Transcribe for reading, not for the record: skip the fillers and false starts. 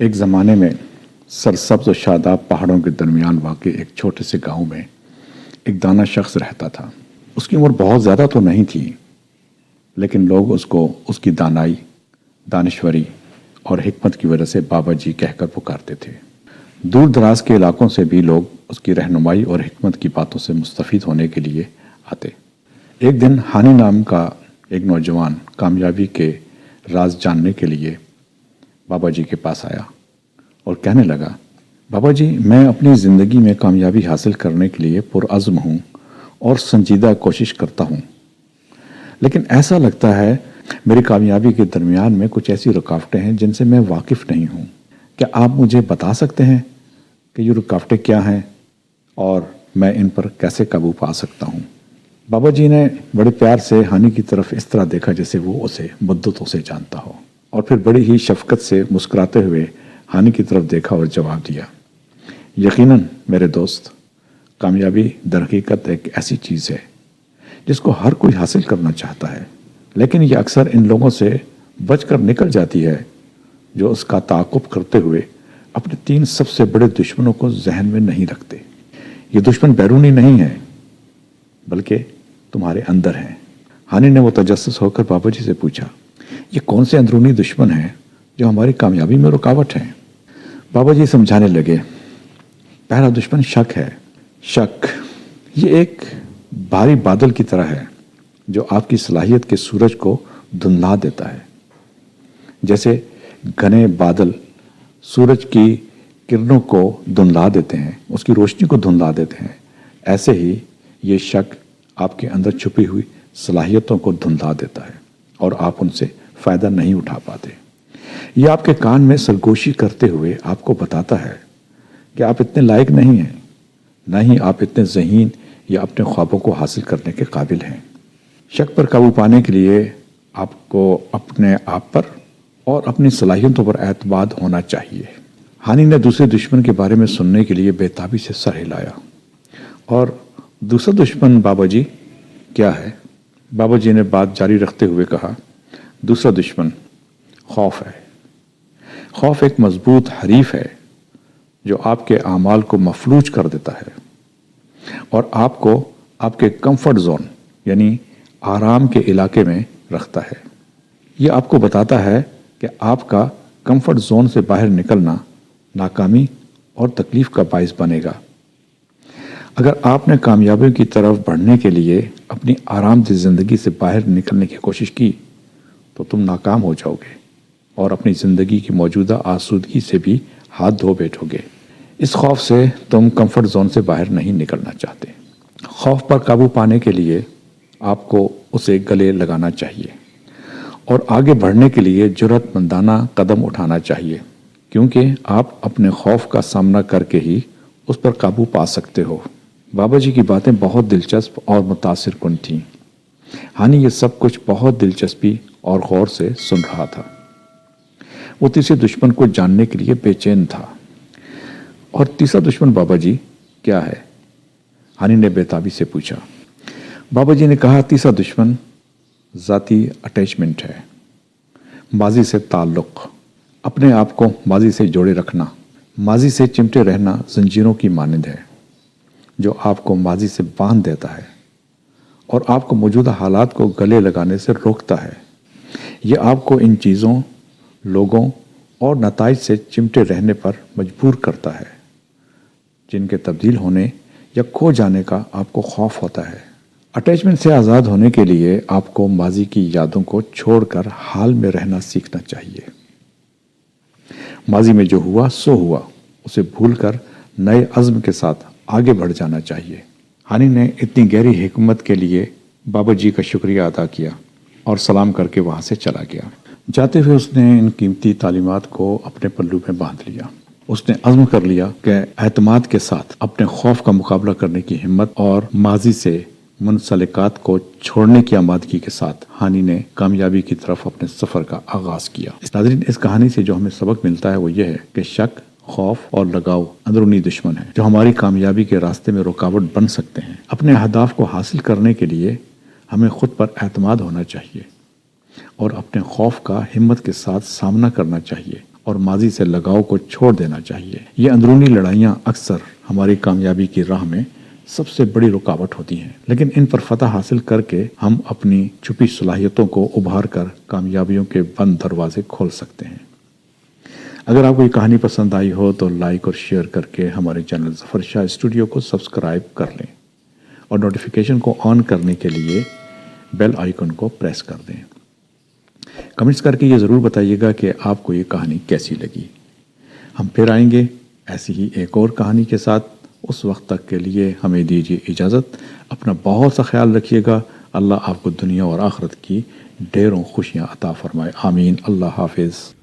ایک زمانے میں سرسبز و شاداب پہاڑوں کے درمیان واقع ایک چھوٹے سے گاؤں میں ایک دانا شخص رہتا تھا۔ اس کی عمر بہت زیادہ تو نہیں تھی، لیکن لوگ اس کو اس کی دانائی، دانشوری اور حکمت کی وجہ سے بابا جی کہہ کر پکارتے تھے۔ دور دراز کے علاقوں سے بھی لوگ اس کی رہنمائی اور حکمت کی باتوں سے مستفید ہونے کے لیے آتے۔ ایک دن ہانی نام کا ایک نوجوان کامیابی کے راز جاننے کے لیے بابا جی کے پاس آیا اور کہنے لگا، بابا جی، میں اپنی زندگی میں کامیابی حاصل کرنے کے لیے پرعزم ہوں اور سنجیدہ کوشش کرتا ہوں، لیکن ایسا لگتا ہے میری کامیابی کے درمیان میں کچھ ایسی رکاوٹیں ہیں جن سے میں واقف نہیں ہوں۔ کیا آپ مجھے بتا سکتے ہیں کہ یہ رکاوٹیں کیا ہیں اور میں ان پر کیسے قابو پا سکتا ہوں؟ بابا جی نے بڑے پیار سے ہانی کی طرف اس طرح دیکھا جیسے وہ اسے مدتوں سے جانتا ہو، اور پھر بڑی ہی شفقت سے مسکراتے ہوئے ہانی کی طرف دیکھا اور جواب دیا، یقیناً میرے دوست، کامیابی در حقیقت ایک ایسی چیز ہے جس کو ہر کوئی حاصل کرنا چاہتا ہے، لیکن یہ اکثر ان لوگوں سے بچ کر نکل جاتی ہے جو اس کا تعاقب کرتے ہوئے اپنے 3 سب سے بڑے دشمنوں کو ذہن میں نہیں رکھتے۔ یہ دشمن بیرونی نہیں ہے بلکہ تمہارے اندر ہیں۔ ہانی نے وہ تجسس ہو کر بابا جی سے پوچھا، یہ کون سے اندرونی دشمن ہیں جو ہماری کامیابی میں رکاوٹ ہیں؟ بابا جی سمجھانے لگے، پہلا دشمن شک ہے۔ شک یہ ایک بھاری بادل کی طرح ہے جو آپ کی صلاحیت کے سورج کو دھندلا دیتا ہے۔ جیسے گھنے بادل سورج کی کرنوں کو دھندلا دیتے ہیں، اس کی روشنی کو دھندلا دیتے ہیں، ایسے ہی یہ شک آپ کے اندر چھپی ہوئی صلاحیتوں کو دھندلا دیتا ہے اور آپ ان سے فائدہ نہیں اٹھا پاتے۔ یہ آپ کے کان میں سرگوشی کرتے ہوئے آپ کو بتاتا ہے کہ آپ اتنے لائق نہیں ہیں، نہ ہی آپ اتنے ذہین یا اپنے خوابوں کو حاصل کرنے کے قابل ہیں۔ شک پر قابو پانے کے لیے آپ کو اپنے آپ پر اور اپنی صلاحیتوں پر اعتماد ہونا چاہیے۔ ہانی نے دوسرے دشمن کے بارے میں سننے کے لیے بےتابی سے سر ہلایا، اور دوسرا دشمن بابا جی کیا ہے؟ بابا جی نے بات جاری رکھتے ہوئے کہا، دوسرا دشمن خوف ہے۔ خوف ایک مضبوط حریف ہے جو آپ کے اعمال کو مفلوج کر دیتا ہے اور آپ کو آپ کے کمفرٹ زون یعنی آرام کے علاقے میں رکھتا ہے۔ یہ آپ کو بتاتا ہے کہ آپ کا کمفرٹ زون سے باہر نکلنا ناکامی اور تکلیف کا باعث بنے گا۔ اگر آپ نے کامیابی کی طرف بڑھنے کے لیے اپنی آرام دہ زندگی سے باہر نکلنے کی کوشش کی تو تم ناکام ہو جاؤ گے اور اپنی زندگی کی موجودہ آسودگی سے بھی ہاتھ دھو بیٹھو گے۔ اس خوف سے تم کمفرٹ زون سے باہر نہیں نکلنا چاہتے۔ خوف پر قابو پانے کے لیے آپ کو اسے گلے لگانا چاہیے اور آگے بڑھنے کے لیے جرأت مندانہ قدم اٹھانا چاہیے، کیونکہ آپ اپنے خوف کا سامنا کر کے ہی اس پر قابو پا سکتے ہو۔ بابا جی کی باتیں بہت دلچسپ اور متاثر کن تھیں۔ ہانی یہ سب کچھ بہت دلچسپی اور غور سے سن رہا تھا۔ وہ تیسرے دشمن کو جاننے کے لیے بے چین تھا۔ اور تیسرا دشمن بابا جی کیا ہے؟ ہانی نے بےتابی سے پوچھا۔ بابا جی نے کہا، تیسرا دشمن ذاتی اٹیچمنٹ ہے، ماضی سے تعلق، اپنے آپ کو ماضی سے جوڑے رکھنا، ماضی سے چمٹے رہنا زنجیروں کی مانند ہے جو آپ کو ماضی سے باندھ دیتا ہے اور آپ کو موجودہ حالات کو گلے لگانے سے روکتا ہے۔ یہ آپ کو ان چیزوں، لوگوں اور نتائج سے چمٹے رہنے پر مجبور کرتا ہے جن کے تبدیل ہونے یا کھو جانے کا آپ کو خوف ہوتا ہے۔ اٹیچمنٹ سے آزاد ہونے کے لیے آپ کو ماضی کی یادوں کو چھوڑ کر حال میں رہنا سیکھنا چاہیے۔ ماضی میں جو ہوا سو ہوا، اسے بھول کر نئے عزم کے ساتھ آگے بڑھ جانا چاہیے۔ ہانی نے اتنی گہری حکمت کے لیے بابا جی کا شکریہ ادا کیا اور سلام کر کے وہاں سے چلا گیا۔ جاتے ہوئے اس نے ان قیمتی تعلیمات کو اپنے پلو میں باندھ لیا۔ اس نے عزم کر لیا کہ اعتماد کے ساتھ اپنے خوف کا مقابلہ کرنے کی ہمت اور ماضی سے منسلکات کو چھوڑنے کی آمادگی کے ساتھ ہانی نے کامیابی کی طرف اپنے سفر کا آغاز کیا۔ ناظرین، اس کہانی سے جو ہمیں سبق ملتا ہے وہ یہ ہے کہ شک، خوف اور لگاؤ اندرونی دشمن ہیں جو ہماری کامیابی کے راستے میں رکاوٹ بن سکتے ہیں۔ اپنے اہداف کو حاصل کرنے کے لیے ہمیں خود پر اعتماد ہونا چاہیے اور اپنے خوف کا ہمت کے ساتھ سامنا کرنا چاہیے اور ماضی سے لگاؤ کو چھوڑ دینا چاہیے۔ یہ اندرونی لڑائیاں اکثر ہماری کامیابی کی راہ میں سب سے بڑی رکاوٹ ہوتی ہیں، لیکن ان پر فتح حاصل کر کے ہم اپنی چھپی صلاحیتوں کو ابھار کر کامیابیوں کے بند دروازے کھول سکتے ہیں۔ اگر آپ کو یہ کہانی پسند آئی ہو تو لائک اور شیئر کر کے ہمارے چینل ظفر شاہ اسٹوڈیو کو سبسکرائب کر لیں اور نوٹیفیکیشن کو آن کرنے کے لیے بیل آئیکن کو پریس کر دیں۔ کمنٹس کر کے یہ ضرور بتائیے گا کہ آپ کو یہ کہانی کیسی لگی۔ ہم پھر آئیں گے ایسی ہی ایک اور کہانی کے ساتھ۔ اس وقت تک کے لیے ہمیں دیجیے اجازت۔ اپنا بہت سا خیال رکھیے گا۔ اللہ آپ کو دنیا اور آخرت کی ڈھیروں خوشیاں عطا فرمائے۔ آمین۔ اللہ حافظ۔